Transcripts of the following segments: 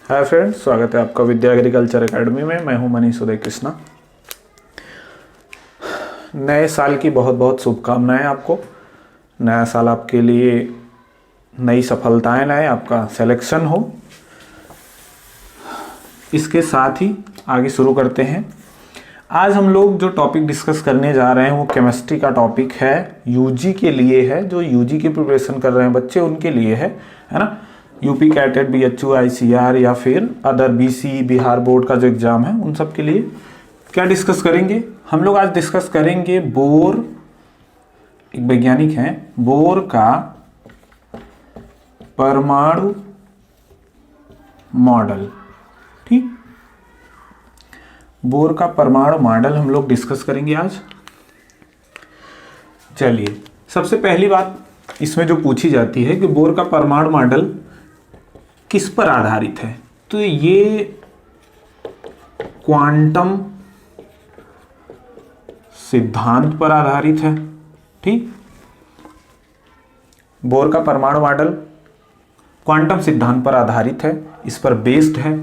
Hi friends, स्वागत है आपका विद्या एग्रीकल्चर एकेडमी में। मैं हूं मनीष उदय कृष्णा। नए साल की बहुत बहुत शुभकामनाएं आपको। नया साल आपके लिए नई सफलताएं लाए, आपका सिलेक्शन हो। इसके साथ ही आगे शुरू करते हैं। आज हम लोग जो टॉपिक डिस्कस करने जा रहे हैं वो केमिस्ट्री का टॉपिक है। यूजी के लिए है, जो यूजी की प्रिपरेशन कर रहे हैं बच्चे उनके लिए है ना। यूपी कैटेट, बीएचयू, आईसीआर या फिर अदर बीसी बिहार बोर्ड का जो एग्जाम है उन सब के लिए क्या डिस्कस करेंगे हम लोग। आज डिस्कस करेंगे बोर, एक वैज्ञानिक हैं, बोर का परमाणु मॉडल। ठीक, बोर का परमाणु मॉडल हम लोग डिस्कस करेंगे आज। चलिए, सबसे पहली बात इसमें जो पूछी जाती है कि बोर का परमाणु मॉडल किस पर आधारित है, तो ये क्वांटम सिद्धांत पर आधारित है। ठीक, बोर का परमाणु मॉडल क्वांटम सिद्धांत पर आधारित है, इस पर बेस्ड है।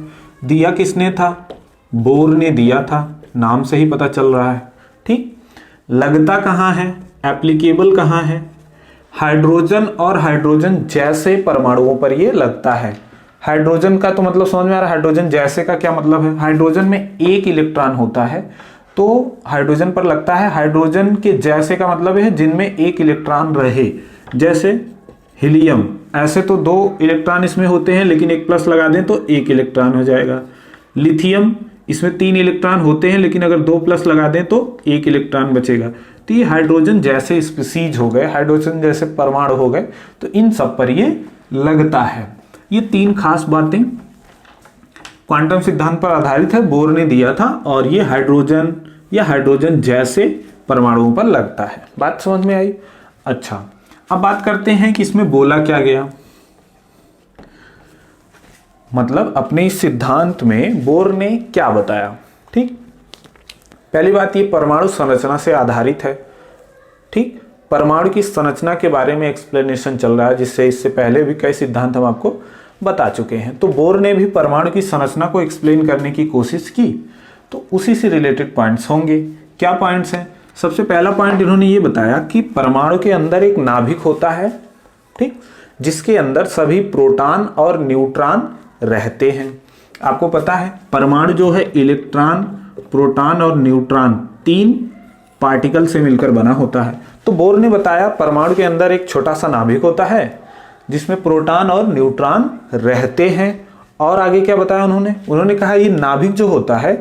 दिया किसने था? बोर ने दिया था, नाम से ही पता चल रहा है। ठीक, लगता कहाँ है, एप्लीकेबल कहाँ है? हाइड्रोजन और हाइड्रोजन जैसे परमाणुओं पर ये लगता है। हाइड्रोजन का तो मतलब समझ में आ रहा है, हाइड्रोजन जैसे का क्या मतलब है? हाइड्रोजन में एक इलेक्ट्रॉन होता है तो हाइड्रोजन पर लगता है। हाइड्रोजन के जैसे का मतलब है जिनमें एक इलेक्ट्रॉन रहे, जैसे हीलियम। ऐसे तो 2 इलेक्ट्रॉन इसमें होते हैं, लेकिन एक प्लस लगा दें तो 1 इलेक्ट्रॉन हो जाएगा। लिथियम, इसमें 3 इलेक्ट्रॉन होते हैं, लेकिन अगर 2 प्लस लगा दें तो 1 इलेक्ट्रॉन बचेगा। तो ये हाइड्रोजन जैसे स्पीसीज हो गए, हाइड्रोजन जैसे परमाणु हो गए, तो इन सब पर ये लगता है। ये 3 खास बातें क्वांटम सिद्धांत पर आधारित है, बोर ने दिया था, और ये हाइड्रोजन या हाइड्रोजन जैसे परमाणुओं पर लगता है। बात समझ में आई? अच्छा, अब बात करते हैं कि इसमें बोला क्या गया। मतलब अपने इस सिद्धांत में बोर ने क्या बताया। ठीक, पहली बात, ये परमाणु संरचना से आधारित है। ठीक, परमाणु की संरचना के बारे में एक्सप्लेनेशन चल रहा है, जिससे इससे पहले भी कई सिद्धांत हम आपको बता चुके हैं। तो बोर ने भी परमाणु की संरचना को एक्सप्लेन करने की कोशिश की, तो उसी से रिलेटेड पॉइंट्स होंगे। क्या पॉइंट्स हैं? सबसे पहला पॉइंट इन्होंने ये बताया कि परमाणु के अंदर एक नाभिक होता है, ठीक, जिसके अंदर सभी प्रोटॉन और न्यूट्रॉन रहते हैं। आपको पता है परमाणु जो है इलेक्ट्रॉन, प्रोटॉन और न्यूट्रॉन 3 पार्टिकल से मिलकर बना होता है। तो बोर ने बताया परमाणु के अंदर एक छोटा सा नाभिक होता है जिसमें प्रोटॉन और न्यूट्रॉन रहते हैं। और आगे क्या बताया उन्होंने कहा ये नाभिक जो होता है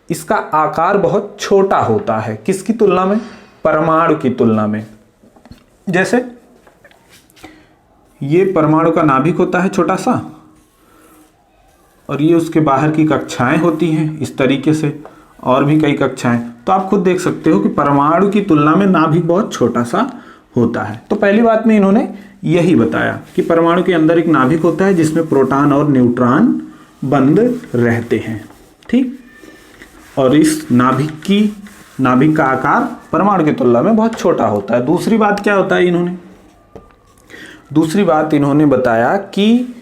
इसका आकार बहुत छोटा होता है। किसकी तुलना में? परमाणु की तुलना में। जैसे ये परमाणु का नाभिक होता है छोटा सा, और ये उसके बाहर की कक्षाएं होती हैं इस तरीके से, और भी कई कक्षाएं। तो आप खुद देख सकते हो कि परमाणु की तुलना में नाभिक बहुत छोटा सा होता है। तो पहली बात में इन्होंने यही बताया कि परमाणु के अंदर एक नाभिक होता है जिसमें प्रोटॉन और न्यूट्रॉन बंद रहते हैं। ठीक, और इस नाभिक का आकार परमाणु की तुलना में बहुत छोटा होता है। दूसरी बात क्या होता है दूसरी बात इन्होंने बताया कि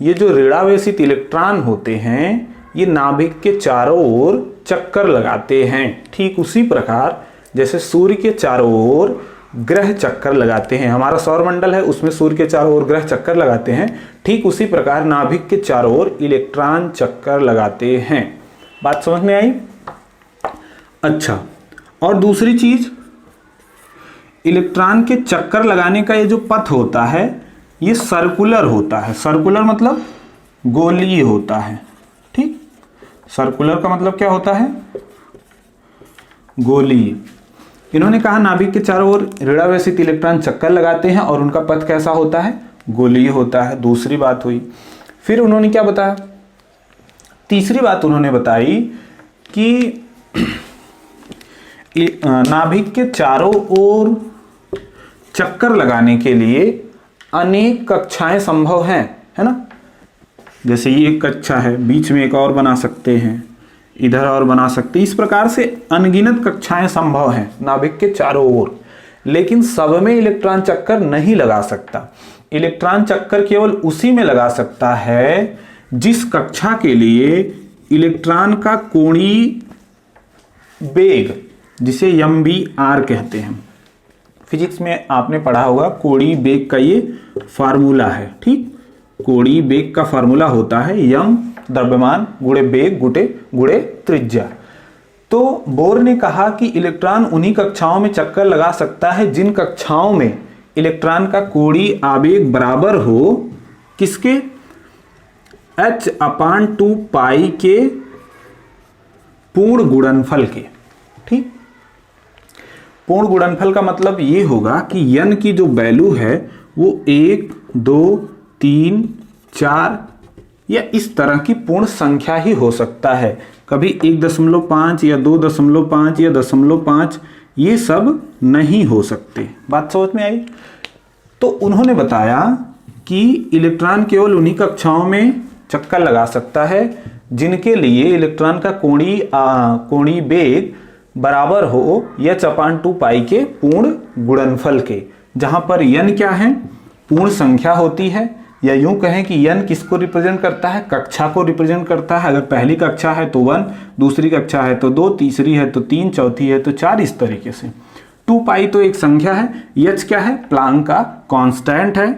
ये जो ऋणावेशित इलेक्ट्रॉन होते हैं ये नाभिक के चारों ओर चक्कर लगाते हैं। ठीक उसी प्रकार जैसे सूर्य के चारों ओर ग्रह चक्कर लगाते हैं, हमारा सौरमंडल है उसमें सूर्य के चारों ओर ग्रह चक्कर लगाते हैं, ठीक उसी प्रकार नाभिक के चारों ओर इलेक्ट्रॉन चक्कर लगाते हैं। बात समझ में आई? अच्छा, और दूसरी चीज, इलेक्ट्रॉन के चक्कर लगाने का ये जो पथ होता है ये सर्कुलर होता है। सर्कुलर मतलब गोलीय होता है। ठीक, सर्कुलर का मतलब क्या होता है? गोलीय। इन्होंने कहा नाभिक के चारों ओर ऋणावेशित इलेक्ट्रॉन चक्कर लगाते हैं और उनका पथ कैसा होता है? गोलीय होता है। दूसरी बात हुई। फिर उन्होंने क्या बताया? तीसरी बात उन्होंने बताई कि नाभिक के चारों ओर चक्कर लगाने के लिए अनेक कक्षाएं संभव हैं, है ना। जैसे ये एक कक्षा है, बीच में एक और बना सकते हैं, इधर और बना सकते हैं। इस प्रकार से अनगिनत कक्षाएं संभव हैं नाभिक के चारों ओर, लेकिन सब में इलेक्ट्रॉन चक्कर नहीं लगा सकता। इलेक्ट्रॉन चक्कर केवल उसी में लगा सकता है जिस कक्षा के लिए इलेक्ट्रॉन का कोणीय वेग, जिसे mvr कहते हैं, फिजिक्स में आपने पढ़ा होगा, कोणीय वेग का ये फार्मूला है। ठीक, कोणीय वेग का फार्मूला होता है m द्रव्यमान गुणे वेग गुणे त्रिज्या। तो बोर ने कहा कि इलेक्ट्रॉन उन्हीं कक्षाओं में चक्कर लगा सकता है जिन कक्षाओं में इलेक्ट्रॉन का कोणीय आवेग बराबर हो किसके, h/2 पाई के पूर्ण गुणनफल के। ठीक, पूर्ण गुणनफल का मतलब ये होगा कि n की जो वैल्यू है वो 1, 2, 3, 4 या इस तरह की पूर्ण संख्या ही हो सकता है। कभी 1.5 या 2.5 या 0.5 ये सब नहीं हो सकते। बात समझ में आई? तो उन्होंने बताया कि इलेक्ट्रॉन केवल उन्हीं कक्षाओं में चक्कर लगा सकता है जिनके लिए इलेक्ट्रॉन का कोणीय वेग बराबर हो h/2 पाई के पूर्ण गुणनफल के, जहां पर n क्या है, पूर्ण संख्या होती है, या यूं कहें कि n किसको रिप्रेजेंट करता है, कक्षा को रिप्रेजेंट करता है। अगर पहली कक्षा है तो 1, दूसरी कक्षा है तो 2, तीसरी है तो 3, चौथी है तो 4, इस तरीके से। 2 पाई तो एक संख्या है, h क्या है, प्लांक का कांस्टेंट है,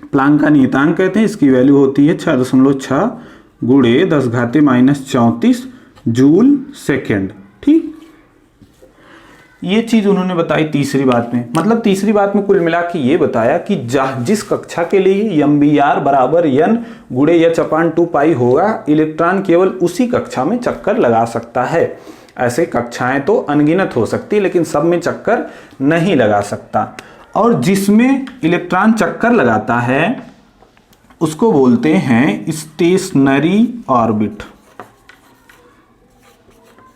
प्लांक का नियतांक कहते हैं, इसकी वैल्यू होती है 6.6 गुणे 10⁻⁻34 जूल सेकेंड। ठीक, ये चीज उन्होंने बताई तीसरी बात में। मतलब तीसरी बात में कुल मिला के ये बताया कि जिस कक्षा के लिए mvr बराबर n गुणे h/2 पाई होगा, इलेक्ट्रॉन केवल उसी कक्षा में चक्कर लगा सकता है। ऐसे कक्षाएं तो अनगिनत हो सकती, लेकिन सब में चक्कर नहीं लगा सकता। और जिसमें इलेक्ट्रॉन चक्कर लगाता है उसको बोलते हैं स्टेशनरी ऑर्बिट।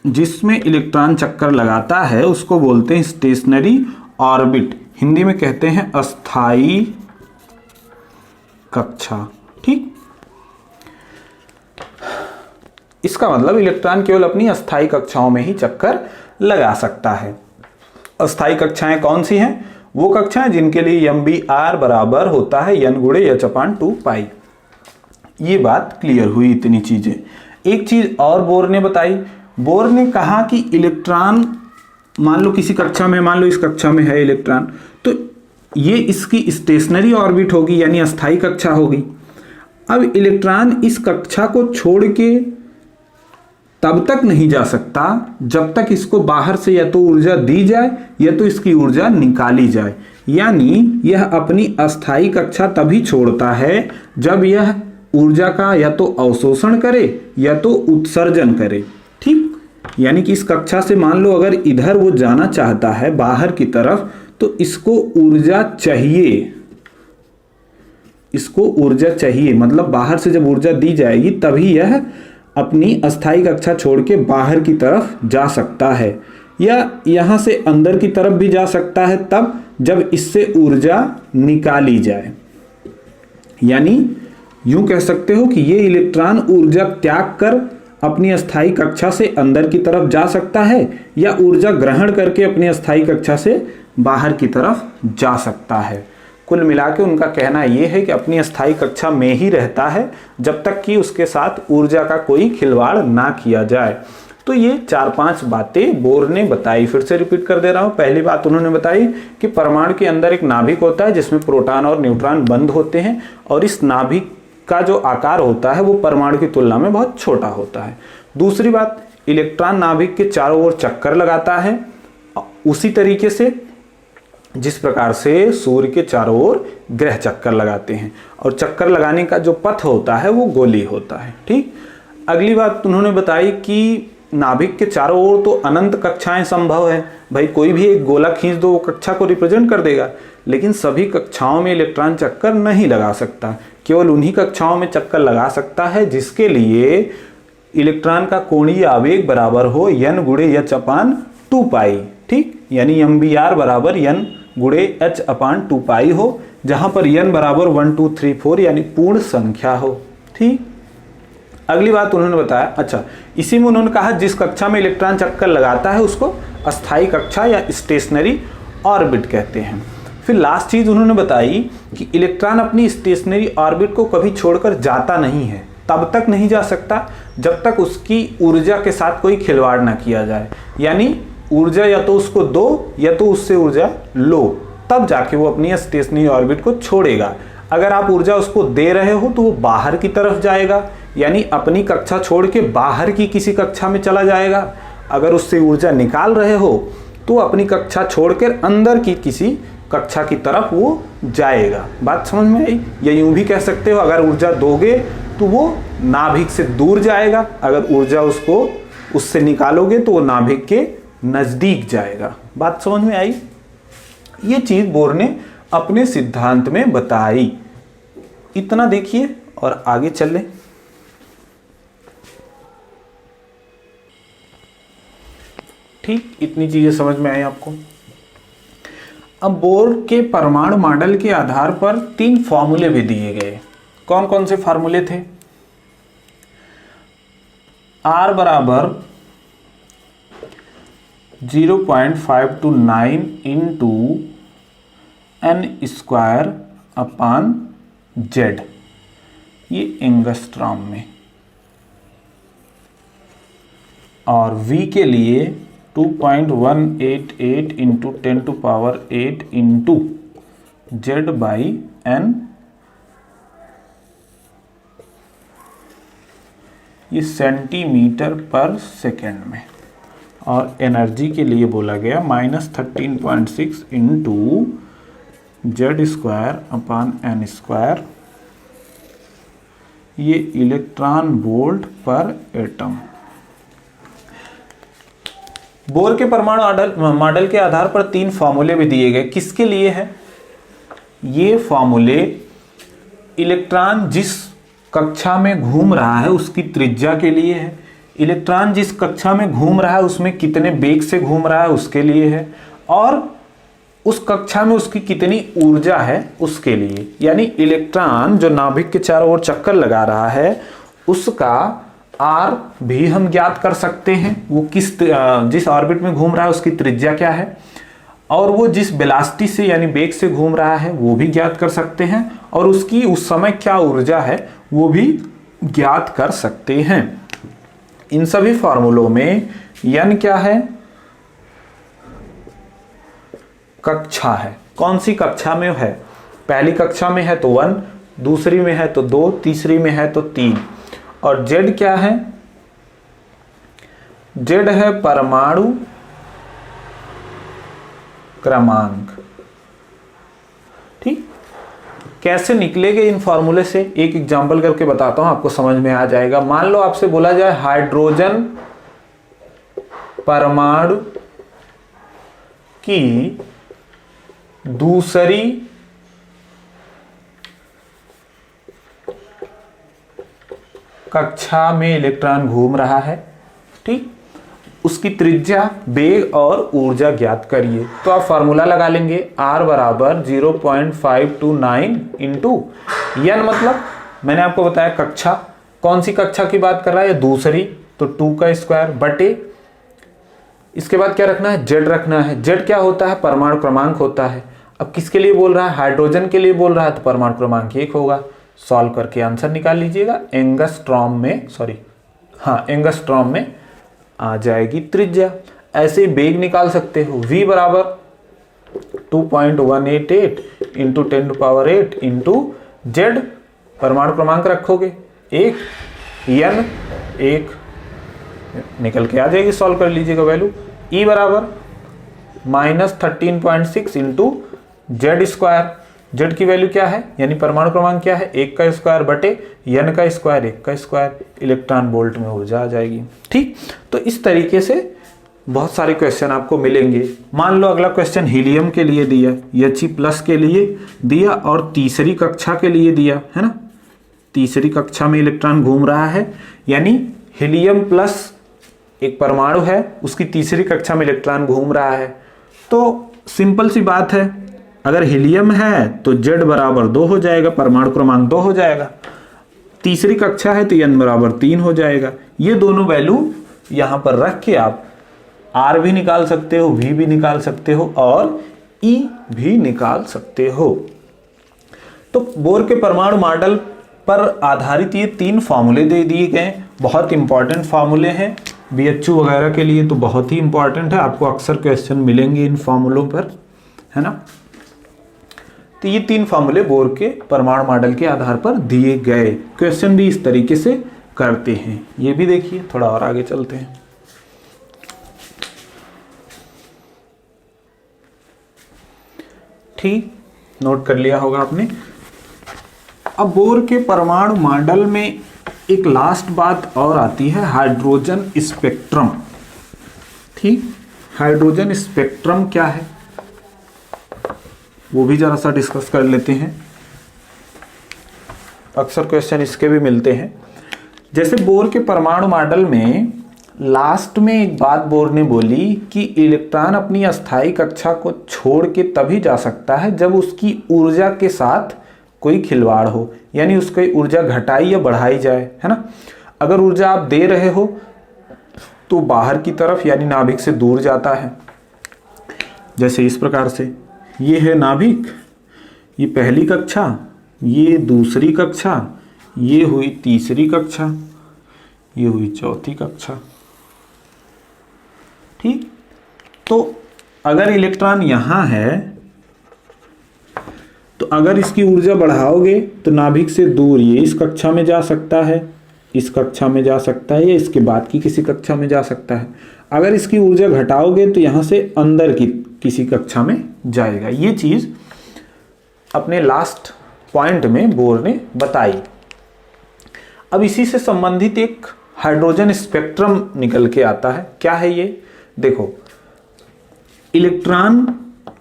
जिसमें इलेक्ट्रॉन चक्कर लगाता है उसको बोलते हैं स्टेशनरी ऑर्बिट, हिंदी में कहते हैं अस्थाई कक्षा। ठीक, इसका मतलब इलेक्ट्रॉन केवल अपनी अस्थाई कक्षाओं में ही चक्कर लगा सकता है। अस्थाई कक्षाएं कौन सी हैं? वो कक्षाएं जिनके लिए mvr बराबर होता है n गुणे h/2 पाई। ये बात क्लियर हुई, इतनी चीजें। एक चीज और बोर ने बताई। बोर ने कहा कि इलेक्ट्रॉन, मान लो किसी कक्षा में, मान लो इस कक्षा में है इलेक्ट्रॉन, तो ये इसकी स्टेशनरी ऑर्बिट होगी, यानी अस्थाई कक्षा होगी। अब इलेक्ट्रॉन इस कक्षा को छोड़ के तब तक नहीं जा सकता जब तक इसको बाहर से या तो ऊर्जा दी जाए या तो इसकी ऊर्जा निकाली जाए। यानी यह अपनी अस्थाई कक्षा तभी छोड़ता है जब यह ऊर्जा का या तो अवशोषण करे या तो उत्सर्जन करे। ठीक, यानी कि इस कक्षा से मान लो अगर इधर वो जाना चाहता है बाहर की तरफ, तो इसको ऊर्जा चाहिए, इसको ऊर्जा चाहिए। मतलब बाहर से जब ऊर्जा दी जाएगी तभी यह अपनी अस्थाई कक्षा छोड़ के बाहर की तरफ जा सकता है, या यहां से अंदर की तरफ भी जा सकता है तब जब इससे ऊर्जा निकाली जाए। यानी यूं कह सकते हो कि ये इलेक्ट्रॉन ऊर्जा त्याग कर अपनी अस्थाई कक्षा से अंदर की तरफ जा सकता है, या ऊर्जा ग्रहण करके अपनी अस्थाई कक्षा से बाहर की तरफ जा सकता है। कुल मिला के उनका कहना यह है कि अपनी अस्थाई कक्षा में ही रहता है जब तक कि उसके साथ ऊर्जा का कोई खिलवाड़ ना किया जाए। तो ये 4-5 बातें बोर ने बताई। फिर से रिपीट कर दे रहा हूं। पहली बात उन्होंने बताई कि परमाणु के अंदर एक नाभिक होता है जिसमें प्रोटॉन और न्यूट्रॉन बंद होते हैं, और इस नाभिक का जो आकार होता है वो परमाणु की तुलना में बहुत छोटा होता है। दूसरी बात, इलेक्ट्रॉन नाभिक के चारों ओर चक्कर लगाता है उसी तरीके से जिस प्रकार से सूर्य के चारों ओर ग्रह चक्कर लगाते हैं, और चक्कर लगाने का जो पथ होता है वो गोलीय होता है। ठीक, अगली बात उन्होंने बताई कि नाभिक के चारों ओर तो अनंत कक्षाएं संभव है। भाई कोई भी एक गोला खींच दो वो कक्षा को रिप्रेजेंट कर देगा, लेकिन सभी कक्षाओं में इलेक्ट्रॉन चक्कर नहीं लगा सकता। केवल उन्हीं कक्षाओं में चक्कर लगा सकता है जिसके लिए इलेक्ट्रॉन का कोणीय आवेग बराबर हो n गुणे h/2 पाई। ठीक, यानी mvr बराबर n गुणे h/2 पाई हो, जहां पर n बराबर 1 2 3 4 यानी पूर्ण संख्या हो। ठीक, अगली बात उन्होंने बताया, अच्छा इसी में उन्होंने कहा जिस कक्षा में इलेक्ट्रॉन चक्कर लगाता है उसको अस्थाई कक्षा या स्टेशनरी ऑर्बिट कहते हैं। फिर लास्ट चीज उन्होंने बताई कि इलेक्ट्रॉन अपनी स्टेशनरी ऑर्बिट को कभी छोड़कर जाता नहीं है। तब तक नहीं जा सकता जब तक उसकी ऊर्जा के साथ कोई खिलवाड़ ना किया जाए, यानी ऊर्जा या तो उसको दो या तो उससे ऊर्जा लो, तब जाके वो अपनी स्टेशनरी ऑर्बिट को छोड़ेगा। अगर आप ऊर्जा उसको दे रहे हो तो वो बाहर की तरफ जाएगा, यानी अपनी कक्षा छोड़ के बाहर की किसी कक्षा में चला जाएगा। अगर उससे ऊर्जा निकाल रहे हो तो अपनी कक्षा छोड़कर अंदर की किसी कक्षा की तरफ वो जाएगा। बात समझ में आई? या यूं भी कह सकते हो, अगर ऊर्जा दोगे तो वो नाभिक से दूर जाएगा, अगर ऊर्जा उसको उससे निकालोगे तो वो नाभिक के नजदीक जाएगा। बात समझ में आई? ये चीज बोर ने अपने सिद्धांत में बताई। इतना देखिए और आगे चले। ठीक, इतनी चीजें समझ में आई आपको। अब बोर के परमाणु मॉडल के आधार पर 3 फॉर्मूले भी दिए गए। कौन कौन से फॉर्मूले थे? R बराबर 0.529 इंटू n² अपान Z, ये एंगस्ट्रॉम में, और V के लिए 2.188 इंटू 10⁸ इंटू Z/n, ये सेंटीमीटर पर सेकेंड में। और एनर्जी के लिए बोला गया -13.6 इंटू Z² अपान n², ये इलेक्ट्रॉन वोल्ट पर एटम। बोर के परमाणु मॉडल के आधार पर 3 फॉर्मूले भी दिए गए। किसके लिए है? ये फॉर्मूले इलेक्ट्रॉन जिस कक्षा में घूम रहा है उसकी त्रिज्या के लिए है, इलेक्ट्रॉन जिस कक्षा में घूम रहा है उसमें कितने वेग से घूम रहा है उसके लिए है, और उस कक्षा में उसकी कितनी ऊर्जा है उसके लिए। यानी इलेक्ट्रॉन जो नाभिक के चारों ओर चक्कर लगा रहा है उसका R भी हम ज्ञात कर सकते हैं, वो जिस ऑर्बिट में घूम रहा है उसकी त्रिज्या क्या है, और वो जिस वेलोसिटी से यानी वेग से घूम रहा है वो भी ज्ञात कर सकते हैं, और उसकी उस समय क्या ऊर्जा है वो भी ज्ञात कर सकते हैं। इन सभी फॉर्मूलों में n क्या है? कक्षा है। कौन सी कक्षा में है? पहली कक्षा में है तो 1, दूसरी में है तो 2, तीसरी में है तो 3। और Z क्या है? Z है परमाणु क्रमांक। ठीक, कैसे निकलेंगे इन फॉर्मूले से एक एग्जांपल करके बताता हूं, आपको समझ में आ जाएगा। मान लो आपसे बोला जाए हाइड्रोजन परमाणु की दूसरी कक्षा में इलेक्ट्रॉन घूम रहा है, ठीक, उसकी त्रिज्या, वेग और ऊर्जा ज्ञात करिए। तो आप फॉर्मूला लगा लेंगे R बराबर 0.529 इंटू n, मतलब मैंने आपको बताया कक्षा, कौन सी कक्षा की बात कर रहा है? दूसरी, तो 2 का स्क्वायर बटे, इसके बाद क्या रखना है? Z रखना है। Z क्या होता है? परमाणु क्रमांक होता है। अब किसके लिए बोल रहा है? हाइड्रोजन के लिए बोल रहा है, तो परमाणु क्रमांक 1 होगा। सॉल्व करके आंसर निकाल लीजिएगा। एंगस्ट्रॉम में आ जाएगी त्रिज्या। ऐसे ही वेग निकाल सकते हो। V बराबर 2.188 इंटू 10⁸ इंटू Z, परमाणु क्रमांक रखोगे 1, n 1 निकल के आ जाएगी, सॉल्व कर लीजिएगा वैल्यू। E बराबर -13.6 इंटू Z²। Z की वैल्यू क्या है? यानी परमाणु क्रमांक क्या है? 1 का स्क्वायर बटे n का स्क्वायर 1 का स्क्वायर, इलेक्ट्रॉन वोल्ट में ऊर्जा आ जाएगी। ठीक, तो इस तरीके से बहुत सारे क्वेश्चन आपको मिलेंगे। मान लो अगला क्वेश्चन हीलियम के लिए दिया, He+ के लिए दिया और तीसरी कक्षा के लिए दिया है ना। तीसरी कक्षा में इलेक्ट्रॉन घूम रहा है, यानी He+ एक परमाणु है, उसकी तीसरी कक्षा में इलेक्ट्रॉन घूम रहा है। तो सिंपल सी बात है, अगर हीलियम है तो Z बराबर 2 हो जाएगा, परमाणु क्रमांक 2 हो जाएगा। तीसरी कक्षा है तो n बराबर 3 हो जाएगा। ये दोनों वैल्यू यहां पर रख के आप R भी निकाल सकते हो, V भी निकाल सकते हो और E भी निकाल सकते हो। तो बोर के परमाणु मॉडल पर आधारित ये 3 फार्मूले दे दिए गए, बहुत इंपॉर्टेंट फार्मूले हैं बीएचयू वगैरह के लिए, तो बहुत ही इंपॉर्टेंट है, आपको अक्सर क्वेश्चन मिलेंगे इन फार्मूलों पर, है ना। तो ये 3 फार्मूले बोर के परमाणु मॉडल के आधार पर दिए गए, क्वेश्चन भी इस तरीके से करते हैं। ये भी देखिए, थोड़ा और आगे चलते हैं। ठीक, नोट कर लिया होगा आपने। अब बोर के परमाणु मॉडल में एक लास्ट बात और आती है, हाइड्रोजन स्पेक्ट्रम। ठीक, हाइड्रोजन स्पेक्ट्रम क्या है वो भी जरा सा डिस्कस कर लेते हैं, अक्सर क्वेश्चन इसके भी मिलते हैं। जैसे बोर के परमाणु मॉडल में लास्ट में एक बात बोर ने बोली कि इलेक्ट्रॉन अपनी अस्थायी कक्षा को छोड़ के तभी जा सकता है जब उसकी ऊर्जा के साथ कोई खिलवाड़ हो, यानी उसकी ऊर्जा घटाई या बढ़ाई जाए, है ना। अगर ऊर्जा आप दे रहे हो तो बाहर की तरफ यानी नाभिक से दूर जाता है, जैसे इस प्रकार से, ये है नाभिक, ये पहली कक्षा, ये दूसरी कक्षा, ये हुई तीसरी कक्षा, ये हुई चौथी कक्षा। ठीक, तो अगर इलेक्ट्रॉन यहां है तो अगर इसकी ऊर्जा बढ़ाओगे तो नाभिक से दूर ये इस कक्षा में जा सकता है, इस कक्षा में जा सकता है, या इसके बाद की किसी कक्षा में जा सकता है। अगर इसकी ऊर्जा घटाओगे तो यहां से अंदर की किसी कक्षा में जाएगा। ये चीज अपने लास्ट पॉइंट में बोर ने बताई। अब इसी से संबंधित एक हाइड्रोजन स्पेक्ट्रम निकल के आता है। क्या है ये? देखो, इलेक्ट्रॉन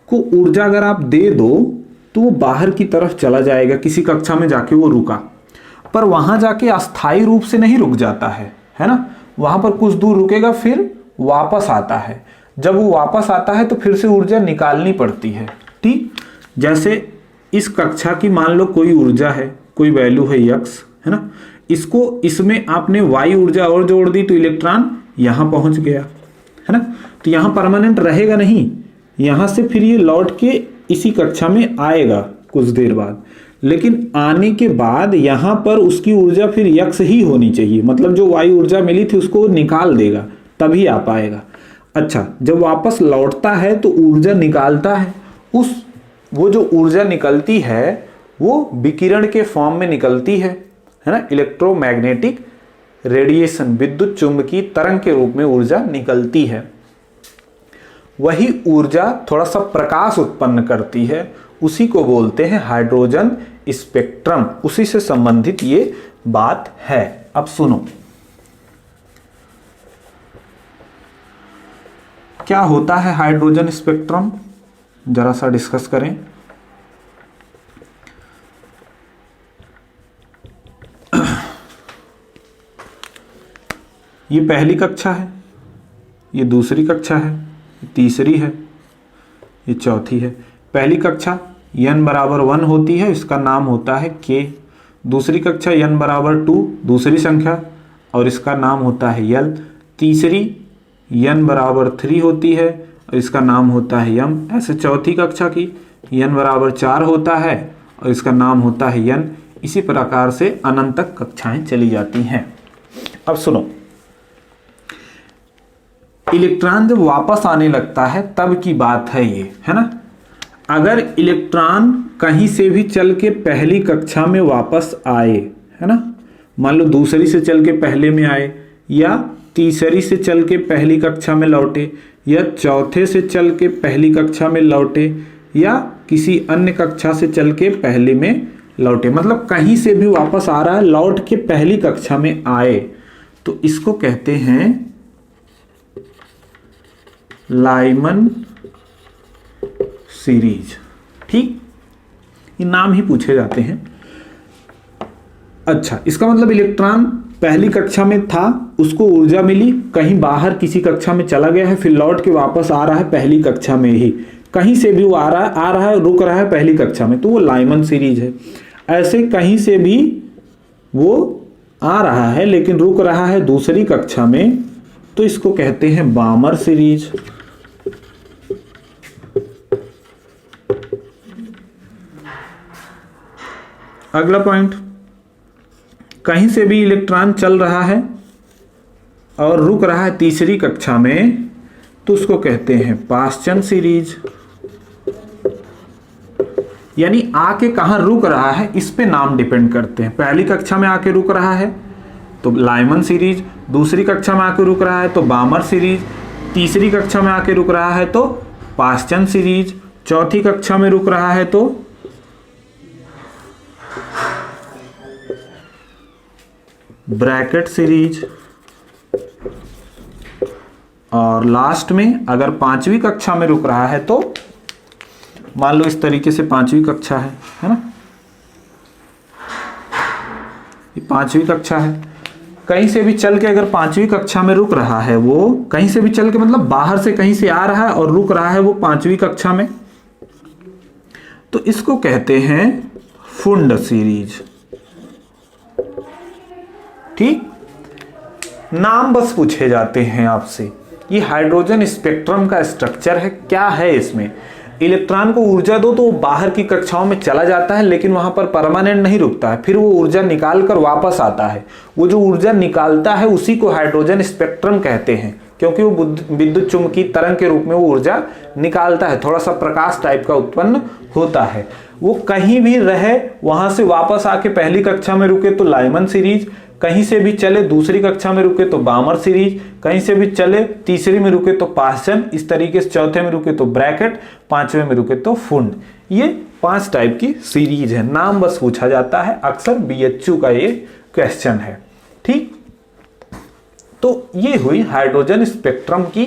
को ऊर्जा अगर आप दे दो तो वो बाहर की तरफ चला जाएगा, किसी कक्षा में जाके वो रुका, पर वहां जाके अस्थायी रूप से नहीं रुक जाता है ना। वहां पर कुछ दूर रुकेगा, फिर वापस आता है। जब वो वापस आता है तो फिर से ऊर्जा निकालनी पड़ती है। ठीक, जैसे इस कक्षा की मान लो कोई ऊर्जा है, कोई वैल्यू है x, है ना। इसको इसमें आपने y ऊर्जा और जोड़ दी तो इलेक्ट्रॉन यहां पहुंच गया, है ना। तो यहां परमानेंट रहेगा नहीं, यहां से फिर ये लौट के इसी कक्षा में आएगा कुछ देर बाद, लेकिन आने के बाद यहां पर उसकी ऊर्जा फिर x ही होनी चाहिए, मतलब जो y ऊर्जा मिली थी उसको निकाल देगा तभी आ पाएगा। अच्छा, जब वापस लौटता है तो ऊर्जा निकालता है, वो जो ऊर्जा निकलती है वो विकिरण के फॉर्म में निकलती है ना। इलेक्ट्रोमैग्नेटिक रेडिएशन, विद्युत चुंबकीय तरंग के रूप में ऊर्जा निकलती है। वही ऊर्जा थोड़ा सा प्रकाश उत्पन्न करती है, उसी को बोलते हैं हाइड्रोजन स्पेक्ट्रम। उसी से संबंधित ये बात है। अब सुनो, क्या होता है हाइड्रोजन स्पेक्ट्रम, जरा सा डिस्कस करें। ये पहली कक्षा है, ये दूसरी कक्षा है, ये तीसरी है, ये चौथी है। पहली कक्षा n बराबर 1 होती है, इसका नाम होता है k। दूसरी कक्षा n बराबर 2, दूसरी संख्या, और इसका नाम होता है l। तीसरी n बराबर 3 होती है और इसका नाम होता है m। ऐसे चौथी कक्षा की n बराबर 4 होता है और इसका नाम होता है n। इसी प्रकार से अनंत तक कक्षाएं चली जाती हैं। अब सुनो, इलेक्ट्रॉन जब वापस आने लगता है तब की बात है ये, है ना। अगर इलेक्ट्रॉन कहीं से भी चल के पहली कक्षा में वापस आए, है ना, मान लो दूसरी से चल के पहले में आए, या तीसरी से चल के पहली कक्षा में लौटे, या चौथे से चल के पहली कक्षा में लौटे, या किसी अन्य कक्षा से चल के पहले में लौटे, मतलब कहीं से भी वापस आ रहा है, लौट के पहली कक्षा में आए, तो इसको कहते हैं लाइमन सीरीज। ठीक, ये नाम ही पूछे जाते हैं। अच्छा, इसका मतलब इलेक्ट्रॉन पहली कक्षा में था, उसको ऊर्जा मिली, कहीं बाहर किसी कक्षा में चला गया है, फिर लौट के वापस आ रहा है पहली कक्षा में ही, कहीं से भी वो आ रहा है रुक रहा है पहली कक्षा में, तो वो लाइमन सीरीज है। ऐसे कहीं से भी वो आ रहा है लेकिन रुक रहा है दूसरी कक्षा में, तो इसको कहते हैं बामर सीरीज। अगला पॉइंट, कहीं से भी इलेक्ट्रॉन चल रहा है और रुक रहा है तीसरी कक्षा में, तो उसको कहते हैं पाश्चन सीरीज। यानी आके कहां रुक रहा है इस पे नाम डिपेंड करते हैं। पहली कक्षा में आके रुक रहा है तो लाइमन सीरीज, दूसरी कक्षा में आके रुक रहा है तो बामर सीरीज, तीसरी कक्षा में आके रुक रहा है तो पाश्चन सीरीज, चौथी कक्षा में रुक रहा है तो ब्रैकेट सीरीज, और लास्ट में अगर पांचवी कक्षा में रुक रहा है तो मान लो इस तरीके से पांचवी कक्षा है ना, ये पांचवी कक्षा है। कहीं से भी चल के अगर पांचवी कक्षा में रुक रहा है, वो कहीं से भी चल के मतलब बाहर से कहीं से आ रहा है और रुक रहा है वो पांचवी कक्षा में, तो इसको कहते हैं फुंड सीरीज। ठीक, नाम बस पूछे जाते हैं आपसे। ये हाइड्रोजन स्पेक्ट्रम का स्ट्रक्चर है, क्या है इसमें। इलेक्ट्रॉन को ऊर्जा दो तो वो बाहर की कक्षाओं में चला जाता है, लेकिन वहां पर परमानेंट नहीं रुकता है, फिर वो ऊर्जा निकाल कर वापस आता है। वो जो ऊर्जा निकालता है उसी को हाइड्रोजन स्पेक्ट्रम कहते हैं, क्योंकि वो विद्युत चुंबकीय तरंग के रूप में वो ऊर्जा निकालता है, थोड़ा सा प्रकाश टाइप का उत्पन्न होता है। वो कहीं भी रहे, वहां से वापस आके पहली कक्षा में रुके तो लाइमन सीरीज, कहीं से भी चले दूसरी कक्षा में रुके तो बामर सीरीज, कहीं से भी चले तीसरी में रुके तो पाश्चन, इस तरीके से चौथे में रुके तो ब्रैकेट, पांचवें में रुके तो फुंड। ये 5 टाइप की सीरीज है, नाम बस पूछा जाता है। अक्सर बीएचयू का ये क्वेश्चन है। ठीक, तो ये हुई हाइड्रोजन स्पेक्ट्रम की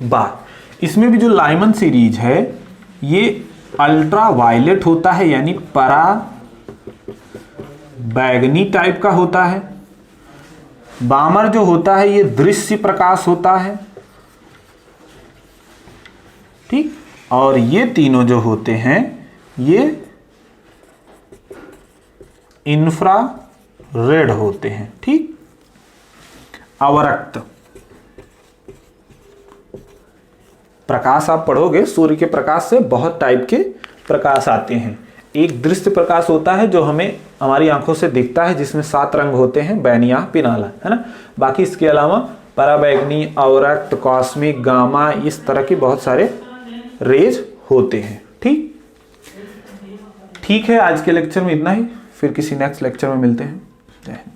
बात। इसमें भी जो लाइमन सीरीज है ये अल्ट्रा वायलेट होता है, यानी परा बैगनी टाइप का होता है। बामर जो होता है ये दृश्य प्रकाश होता है। ठीक, और ये तीनों जो होते हैं ये इंफ्रा रेड होते हैं। ठीक, अवरक्त प्रकाश आप पढ़ोगे, सूर्य के प्रकाश से बहुत टाइप के प्रकाश आते हैं। एक दृश्य प्रकाश होता है जो हमें हमारी आंखों से दिखता है, जिसमें 7 रंग होते हैं, बैनिया, पिनाला, है ना। बाकी इसके अलावा पराबैंगनी, अवरक्त, कॉस्मिक, गामा, इस तरह के बहुत सारे रेज होते हैं। ठीक है, आज के लेक्चर में इतना ही, फिर किसी नेक्स्ट लेक्चर में मिलते हैं। जय हिंद।